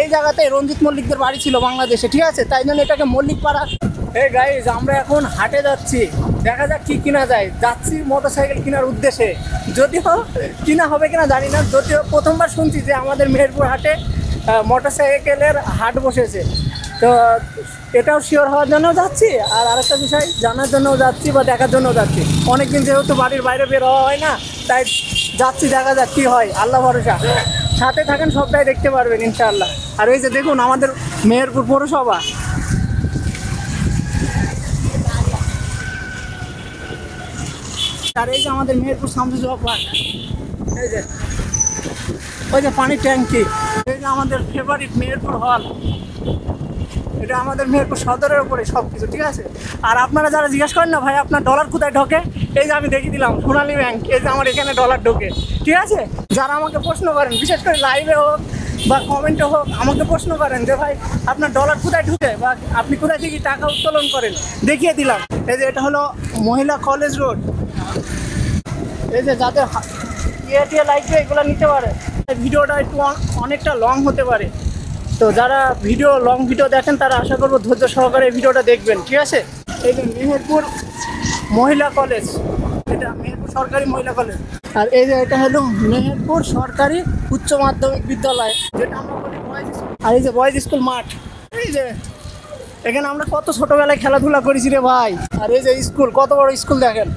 এই জায়গাতে রঞ্জিত মল্লিকদের বাড়ি ছিল বাংলাদেশে, ঠিক আছে, তাই জন্য এটাকে মল্লিক পাড়া। এই গাইজ আমরা এখন হাটে যাচ্ছি, দেখা যাক কি কিনা যায়। যাচ্ছি মোটরসাইকেল কেনার উদ্দেশ্যে, যদিও কিনা হবে কিনা জানি না, যদিও প্রথমবার শুনছি যে আমাদের মেহেরপুর হাটে মোটরসাইকেলের হাট বসেছে। তো এটাও শিওর হওয়ার জন্যও যাচ্ছি, আর আরেকটা বিষয় জানার জন্যও যাচ্ছি বা দেখার জন্যও যাচ্ছি। অনেকদিন যেহেতু বাড়ির বাইরে বের হওয়া হয় না, তাই যাচ্ছি, দেখা যাক কী হয়, আল্লাহ ভরসা। সাথে থাকেন, সবটাই দেখতে পারবেন ইনশাআল্লাহ। আর এই যে দেখুন আমাদের মেহেরপুর পৌরসভা, আর এই যে আমাদের মেহেরপুর শামসুজ্জোহা পার্ক, এই যে ওই যে পানির ট্যাঙ্কি, এই যে আমাদের ফেভারিট মেহেরপুর হল, এটা আমাদের মেহেরপুর সদরের উপরে সব কিছু, ঠিক আছে। আর আপনারা যারা জিজ্ঞেস করেন না ভাই আপনার ডলার কোথায় ঢোকে, এই যে আমি দেখিয়ে দিলাম সোনালী ব্যাংক, এই যে আমার এখানে ডলার ঢোকে, ঠিক আছে। যারা আমাকে প্রশ্ন করেন, বিশেষ করে লাইভে হোক বা কমেন্টে হোক, আমাকে প্রশ্ন করেন যে ভাই আপনার ডলার কোথায় ঢুকে বা আপনি কোথায় থেকে টাকা উত্তোলন করেন, দেখিয়ে দিলাম। এই যে এটা হলো মহিলা কলেজ রোড, এই যে যাদের ইয়ে লাগবে এগুলো নিতে পারে। ভিডিওটা একটু অনেকটা লং হতে পারে, তো যারা লং ভিডিও দেখেন তারা আশা করবো ধৈর্য সহকারে ভিডিওটা দেখবেন, ঠিক আছে। এই যে মেহেরপুর মহিলা কলেজ, এটা মেহেরপুর সরকারি মহিলা কলেজ। আর এই যে এটা হলো মেহেরপুর সরকারি উচ্চ মাধ্যমিক বিদ্যালয়, যেটা আমরা বলি বয়েজ স্কুল। আর এই যে বয়েজ স্কুল মাঠ, এই যে এখানে আমরা কত ছোটোবেলায় খেলাধুলা করেছি রে ভাই। আর এই যে স্কুল, কত বড় স্কুল দেখেন।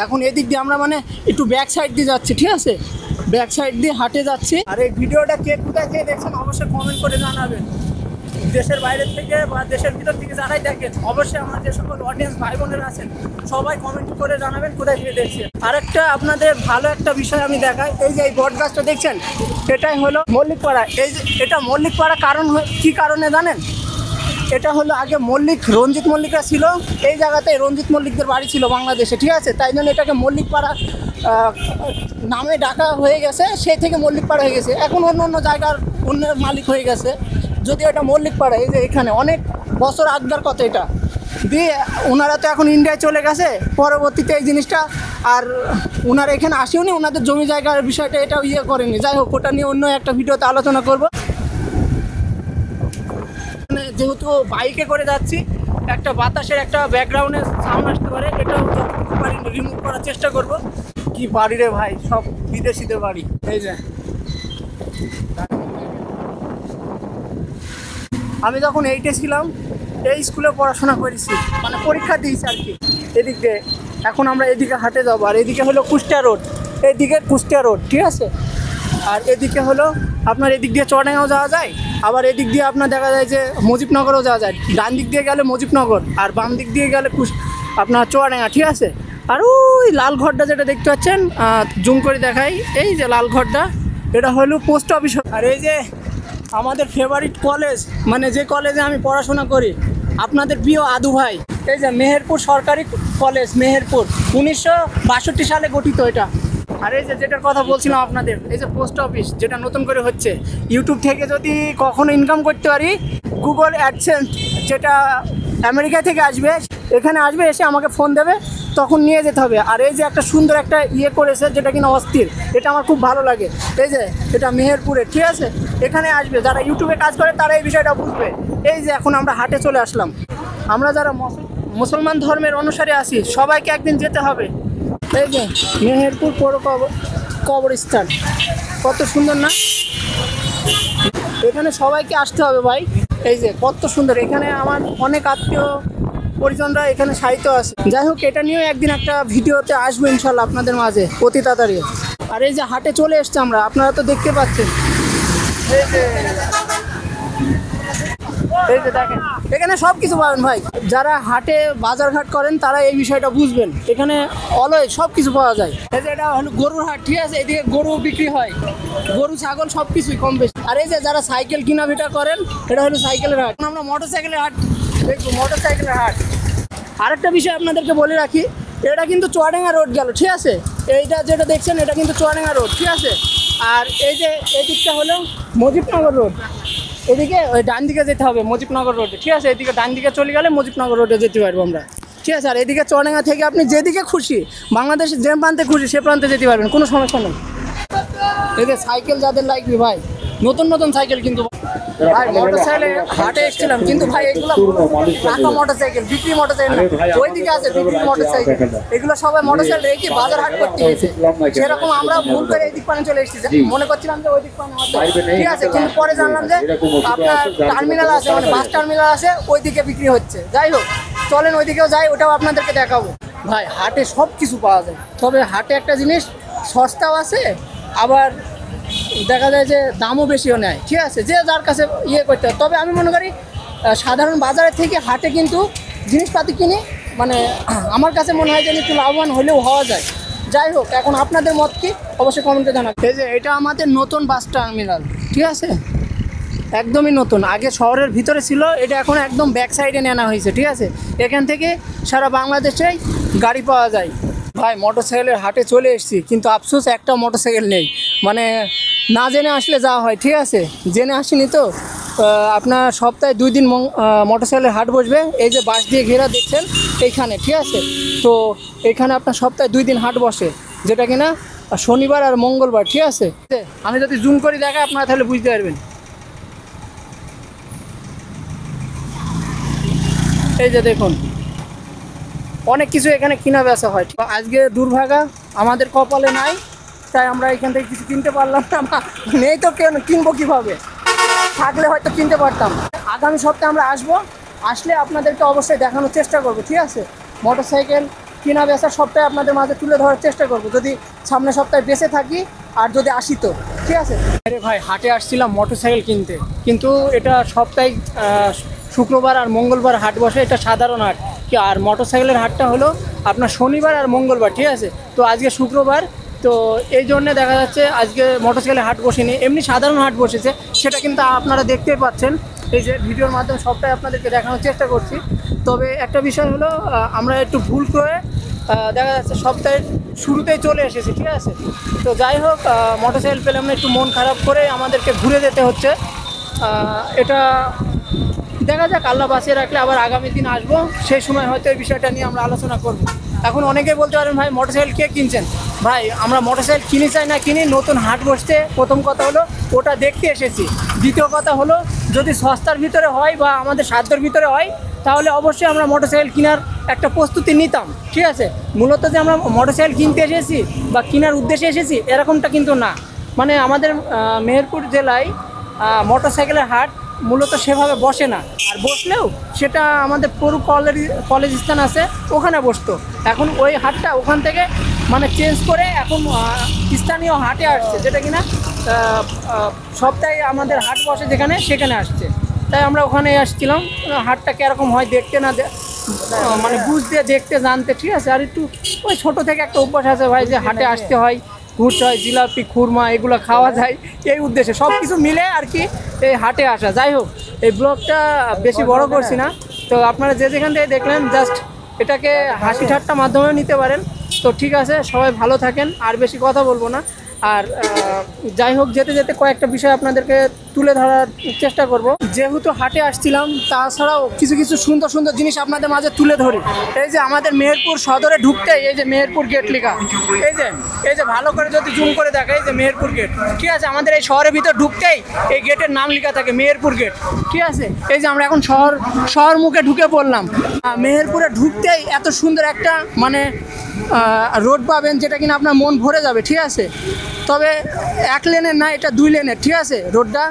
এখন এদিক দিয়ে আমরা মানে একটু ব্যাক সাইড দিয়ে যাচ্ছি, ঠিক আছে, ব্যাক সাইড দিয়ে হাঁটে যাচ্ছি। আর এই ভিডিওটা কে কোথায় কে দেখছেন অবশ্যই কমেন্ট করে জানাবেন। দেশের বাইরে থেকে বা দেশের ভিতর থেকে যারাই দেখেন, অবশ্যই আমার যে সকল অডিয়েন্স ভাই বোনেরা আছেন সবাই কমেন্ট করে জানাবেন কোথায় গিয়ে দেখছেন। আরেকটা আপনাদের ভালো একটা বিষয় আমি দেখাই, এই যে এই বটগাছটা দেখছেন, এটাই হলো মল্লিকপাড়া। এই যে এটা মল্লিকপাড়া কী কারণে জানেন? এটা হলো আগে রঞ্জিত মল্লিকরা ছিল, এই জায়গাতে রঞ্জিত মল্লিকদের বাড়ি ছিল বাংলাদেশে, ঠিক আছে, তাই জন্য এটাকে মল্লিকপাড়া নামে ডাকা হয়ে গেছে, সেই থেকে মল্লিকপাড়া হয়ে গেছে। এখন অন্য অন্য জায়গার অন্য মালিক হয়ে গেছে, যদিও এটা মল্লিকপাড়া। এই যে এখানে অনেক বছর আগের কথা, এটা দিয়ে ওনারা তো এখন ইন্ডিয়ায় চলে গেছে, পরবর্তীতে এই জিনিসটা আর ওনারা এখানে আসেওনি, ওনাদের জমি জায়গার বিষয়টা এটাও করেনি। যাই হোক, ওটা নিয়ে অন্য একটা ভিডিওতে আলোচনা করব। যেহেতু বাইকে করে যাচ্ছি, একটা বাতাসের একটা ব্যাকগ্রাউন্ডে সাউন্ড আসতে পারে, এটাও যতটুকু পারি রিমুভ করার চেষ্টা করব। কি বাড়ি রে ভাই, সব বিদেশিদের বাড়ি। এই যে আমি যখন 8-এ ছিলাম এই স্কুলে পড়াশোনা করেছি, মানে পরীক্ষা দিয়েছি আর কি। এদিক দিয়ে এখন আমরা এদিকে হাটে যাবো। আর এদিকে হলো কুষ্টিয়া রোড, এইদিকে কুষ্টিয়া রোড, ঠিক আছে। আর এদিকে হলো আপনার এদিক দিয়ে চুয়াডাঙ্গাও যাওয়া যায়, আবার এদিক দিয়ে আপনার দেখা যায় যে মুজিবনগরও যাওয়া যায়। ডান দিক দিয়ে গেলে মুজিবনগর, আর বাম দিক দিয়ে গেলে আপনার চুয়াডাঙ্গা, ঠিক আছে। আর ওই লাল ঘরটা যেটা দেখতে পাচ্ছেন, জুম করে দেখাই, এই যে লাল ঘরটা, এটা হলো পোস্ট অফিস। আর এই যে আমাদের ফেভারিট কলেজ, মানে যে কলেজে আমি পড়াশোনা করি, আপনাদের প্রিয় আদু ভাই, এই যে মেহেরপুর সরকারি কলেজ, মেহেরপুর 1962 সালে গঠিত এটা। আর এই যে যেটার কথা বলছিলাম আপনাদের, এই যে পোস্ট অফিস যেটা নতুন করে হচ্ছে, ইউটিউব থেকে যদি কখনো ইনকাম করতে পারি, গুগল অ্যাডসেন্স যেটা আমেরিকা থেকে আসবে, এখানে আসবে, এসে আমাকে ফোন দেবে, তখন নিয়ে যেতে হবে। আর এই যে একটা সুন্দর একটা করেছে যেটা কিনা অস্থির, এটা আমার খুব ভালো লাগে। এই যে এটা মেহেরপুরে, ঠিক আছে, এখানে আসবে যারা ইউটিউবে কাজ করে তারা এই বিষয়টা বুঝবে। এই যে এখন আমরা হাটে চলে আসলাম, আমরা যারা মুসলমান ধর্মের অনুসারে আছি সবাইকে একদিন যেতে হবে। এই যে মেহেরপুর পৌর কবরস্থান, কত সুন্দর না, এখানে সবাইকে আসতে হবে ভাই। এই যে কত সুন্দর, এখানে আমার অনেক আত্মীয় পরিজনরা এখানে সাহিত্য আছে। যাই হোক, এটা নিয়েও একদিন একটা ভিডিওতে আসবো ইনশাল্লাহ আপনাদের মাঝে অতি তাড়াতাড়ি। আর এই যে হাটে চলে এসছে আমরা, আপনারা তো দেখতে পাচ্ছেন, এই যে দেখেন এখানে সব কিছু পাবেন ভাই। যারা হাটে বাজারঘাট করেন তারা এই বিষয়টা বুঝবেন, এখানে অলওয়েজ সব কিছু পাওয়া যায়। এই যে এটা হলো গরুর হাট, ঠিক আছে, এদিকে গরু বিক্রি হয়, গরু ছাগল সব কিছুই কম বেশি। আর এই যে যারা সাইকেল কেনাবেচা করেন, এটা হলো সাইকেলের হাট। আমরা মোটরসাইকেলের হাট দেখবো, মোটরসাইকেলের হাট। আরেকটা বিষয় আপনাদেরকে বলে রাখি, এটা কিন্তু চুয়াডাঙ্গা রোড গেল, ঠিক আছে, এইটা যেটা দেখছেন এটা কিন্তু চুয়াডাঙ্গা রোড, ঠিক আছে। আর এই যে এই দিকটা হলো মুজিবনগর রোড, এদিকে ওই ডান দিকে যেতে হবে মুজিবনগর রোডে, ঠিক আছে, এদিকে ডান দিকে চলে গেলে মুজিবনগর রোডে যেতে পারবো আমরা, ঠিক আছে। আর এদিকে চুয়াডাঙ্গা থেকে আপনি যেদিকে খুশি, বাংলাদেশের যে প্রান্তে খুশি সে প্রান্তে যেতে পারবেন, কোনো সমস্যা নেই। এদিকে সাইকেল যাদের লাগবে ভাই, নতুন নতুন সাইকেল কিন্তু ভাই মোটরসাইকেলে হাটে এসেছিলাম, কিন্তু ভাই এগুলো টাকা মোটরসাইকেল, বিক্রি মোটরসাইকেল না, ওইদিকে আছে বিক্রি মোটরসাইকেল। এগুলো সবাই মোটরসাইকেল রেখে বাজার হাট করতে গেছে, সেরকম আমরা ভুল করে এই দিক পানে চলে এসেছি। মনে করছিলাম যে ওই দিক পানে ঠিক আছে, কিন্তু পরে জানলাম যে আপনার টার্মিনাল আছে, মানে বাস টার্মিনাল আছে, ওইদিকে বিক্রি হচ্ছে। যাই হোক, চলেন ওইদিকেও যাই, ওটাও আপনাদেরকে দেখাবো। ভাই হাটে সব কিছু পাওয়া যায়, তবে হাটে একটা জিনিস সস্তাও আছে, আবার দেখা যায় যে দামও বেশিও নেয়, ঠিক আছে, যে যার কাছে ইয়ে করতে হয়। তবে আমি মনে করি সাধারণ বাজারের থেকে হাটে কিন্তু জিনিসপাতি কিনে মানে আমার কাছে মনে হয় যে একটু লাভবান হলেও হওয়া যায়। যাই হোক, এখন আপনাদের মত কি অবশ্যই কমেন্টে জানাবেন। এই যে এটা আমাদের নতুন বাস টার্মিনাল, ঠিক আছে, একদমই নতুন, আগে শহরের ভিতরে ছিল, এটা এখন একদম ব্যাক সাইডে নেওয়া হয়েছে, ঠিক আছে। এখান থেকে সারা বাংলাদেশেই গাড়ি পাওয়া যায়। ভাই মোটরসাইকেলের হাটে চলে এসেছি, কিন্তু আফসোস একটা মোটরসাইকেল নেই, মানে না জেনে আসলে যাওয়া হয়, ঠিক আছে, জেনে আসিনি তো। আপনার সপ্তাহে 2 দিন মোটরসাইকেলের হাট বসবে, এই যে বাস দিয়ে ঘেরা দেখছেন এইখানে, ঠিক আছে। তো এখানে আপনার সপ্তাহে 2 দিন হাট বসে, যেটা কিনা শনিবার আর মঙ্গলবার, ঠিক আছে। আমি যদি জুম করে দেখাই আপনারা তাহলে বুঝতে পারবেন। এই যে দেখুন, অনেক কিছু এখানে কিনা বেচা হয়। আজকে দুর্ভাগা আমাদের কপালে নাই, তাই আমরা এখান থেকে কিছু কিনতে পারলাম না। নেই তো কিনবো কীভাবে, থাকলে হয়তো কিনতে পারতাম। আগামী সপ্তাহে আমরা আসলে আপনাদেরকে অবশ্যই দেখানোর চেষ্টা করব, ঠিক আছে। মোটরসাইকেল কিনা বেচা সপ্তাহে আপনাদের মাঝে তুলে ধরার চেষ্টা করব, যদি সামনের সপ্তাহে বেঁচে থাকি আর যদি আসি তো, ঠিক আছে। আরে ভাই হাটে আসছিলাম মোটরসাইকেল কিনতে, কিন্তু এটা সপ্তাহে শুক্রবার আর মঙ্গলবার হাট বসে, এটা সাধারণ হাট। আর মোটরসাইকেলের হাটটা হলো আপনার শনিবার আর মঙ্গলবার, ঠিক আছে। তো আজকে শুক্রবার, তো এই জন্যে দেখা যাচ্ছে আজকে মোটরসাইকেলের হাট বসেনি, এমনি সাধারণ হাট বসেছে, সেটা কিন্তু আপনারা দেখতেই পাচ্ছেন। এই যে ভিডিওর মাধ্যমে সবটাই আপনাদেরকে দেখানোর চেষ্টা করছি। তবে একটা বিষয় হলো আমরা একটু ভুল করে দেখা যাচ্ছে সপ্তাহের শুরুতেই চলে এসেছি, ঠিক আছে। তো যাই হোক, মোটরসাইকেল পেলে আমরা একটু মন খারাপ করে আমাদেরকে ঘুরে যেতে হচ্ছে। এটা দেখা যাক, আল্লাহ বাঁচিয়ে রাখলে আবার আগামী দিন আসবো, সেই সময় হয়তো এই বিষয়টা নিয়ে আমরা আলোচনা করব। এখন অনেকেই বলতে পারেন ভাই মোটরসাইকেল কে কিনছেন। ভাই আমরা মোটরসাইকেল কিনি চাই না কিনি, নতুন হাট বসতে প্রথম কথা হলো ওটা দেখতে এসেছি। দ্বিতীয় কথা হলো যদি সস্তার ভিতরে হয় বা আমাদের সাধ্যের ভিতরে হয়, তাহলে অবশ্যই আমরা মোটরসাইকেল কেনার একটা প্রস্তুতি নিতাম, ঠিক আছে। মূলত যে আমরা মোটরসাইকেল কিনতে এসেছি বা কেনার উদ্দেশ্যে এসেছি এরকমটা কিন্তু না। মানে আমাদের মেহেরপুর জেলায় মোটরসাইকেলের হাট মূলত সেভাবে বসে না, আর বসলেও সেটা আমাদের পুরো কলেজ স্থান আছে ওখানে বসতো। এখন ওই হাটটা ওখান থেকে মানে চেঞ্জ করে এখন স্থানীয় হাটে আসছে, যেটা কিনা সপ্তাহে আমাদের হাট বসে যেখানে, সেখানে আসছে। তাই আমরা ওখানে আসছিলাম, হাটটা কীরকম হয় দেখতে, না মানে বুঝতে, দেখতে, জানতে, ঠিক আছে। আর একটু ওই ছোটো থেকে একটা অভ্যাস আছে ভাই, যে হাটে আসতে হয়, ঘুরতে হয়, জিলাপি খুরমা এগুলো খাওয়া যায়, এই উদ্দেশ্যে সব কিছু মিলে আর কি এই হাটে আসা। যাই হোক, এই ব্লগটা বেশি বড় করছি না, তো আপনারা যে যেখান থেকে দেখলেন জাস্ট এটাকে হাসি ঠাট্টা মাধ্যমেও নিতে পারেন। তো ঠিক আছে, সবাই ভালো থাকেন, আর বেশি কথা বলবো না। আর যাই হোক, যেতে যেতে কয়েকটা বিষয় আপনাদেরকে তুলে ধরার চেষ্টা করব। যেহেতু হাটে আসছিলাম, তাছাড়াও কিছু কিছু সুন্দর সুন্দর জিনিস আপনাদের মাঝে তুলে ধরি। এই যে আমাদের মেহেরপুর সদরে ঢুকতেই এই যে মেহেরপুর গেট লেখা, এই যে ভালো করে যদি জুম করে দেখে, এই যে মেহেরপুর গেট, ঠিক আছে। আমাদের এই শহরের ভিতর ঢুকতেই এই গেটের নাম লেখা থাকে মেহেরপুর গেট, ঠিক আছে। এই যে আমরা এখন শহর মুখে ঢুকে পড়লাম। মেহেরপুরে ঢুকতেই এত সুন্দর একটা মানে রোড পাবেন, যেটা কিনা আপনার মন ভরে যাবে, ঠিক আছে। তবে 1 লেনের না, এটা 2 লেনের, ঠিক আছে। রোডটা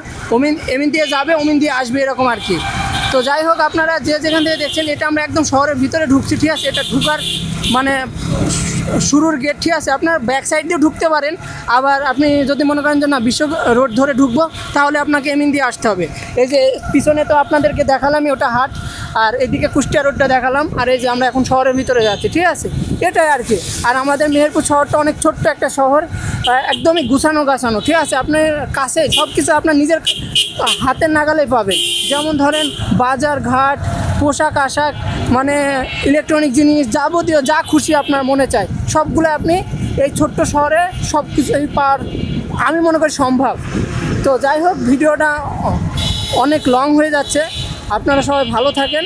এমিন দিয়ে যাবে, ওমিন দিয়ে আসবে, এরকম আর কি। তো যাই হোক, আপনারা যে যেখান থেকে দেখছেন, এটা আমরা একদম শহরের ভিতরে ঢুকছি, ঠিক আছে। এটা ঢুকার মানে শুরুর গেট, ঠিক আছে। আপনার ব্যাক সাইড দিয়ে ঢুকতে পারেন, আবার আপনি যদি মনে করেন যে না বিশ্ব রোড ধরে ঢুকবো, তাহলে আপনাকে এমিন দিয়ে আসতে হবে। এই যে পিছনে তো আপনাদেরকে দেখালামই, ওটা হাট, আর এদিকে কুষ্টিয়া রোডটা দেখালাম, আর এই যে আমরা এখন শহরের ভিতরে যাচ্ছি, ঠিক আছে। এটাই আর কি। আর আমাদের মেহেরপুর শহরটা অনেক ছোট্ট একটা শহর, একদমই গুছানো গাছানো, ঠিক আছে। আপনার কাছে সব কিছু আপনার নিজের হাতের নাগালে পাবেন। যেমন ধরেন বাজার ঘাট, পোশাক আশাক, মানে ইলেকট্রনিক জিনিস, যাবতীয় যা খুশি আপনার মনে চায় সবগুলো আপনি এই ছোট্ট শহরে সব কিছুই পাওয়ার আমি মনে করি সম্ভব। তো যাই হোক, ভিডিওটা অনেক লং হয়ে যাচ্ছে, আপনারা সবাই ভালো থাকেন।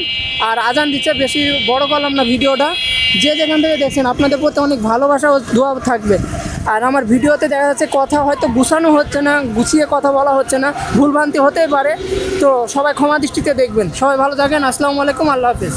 আর আজান দিচ্ছে, বেশি বড় করলাম না ভিডিওটা। যে যেখান থেকে দেখছেন আপনাদের প্রতি অনেক ভালোবাসা ও দোয়া থাকবে। আর আমার ভিডিওতে দেখা যাচ্ছে কথা হয়তো গুছানো হচ্ছে না, গুছিয়ে কথা বলা হচ্ছে না, ভুলভ্রান্তি হতেই পারে। তো সবাই ক্ষমা দৃষ্টিতে দেখবেন। সবাই ভালো থাকেন। আসসালামু আলাইকুম, আল্লাহ হাফেজ।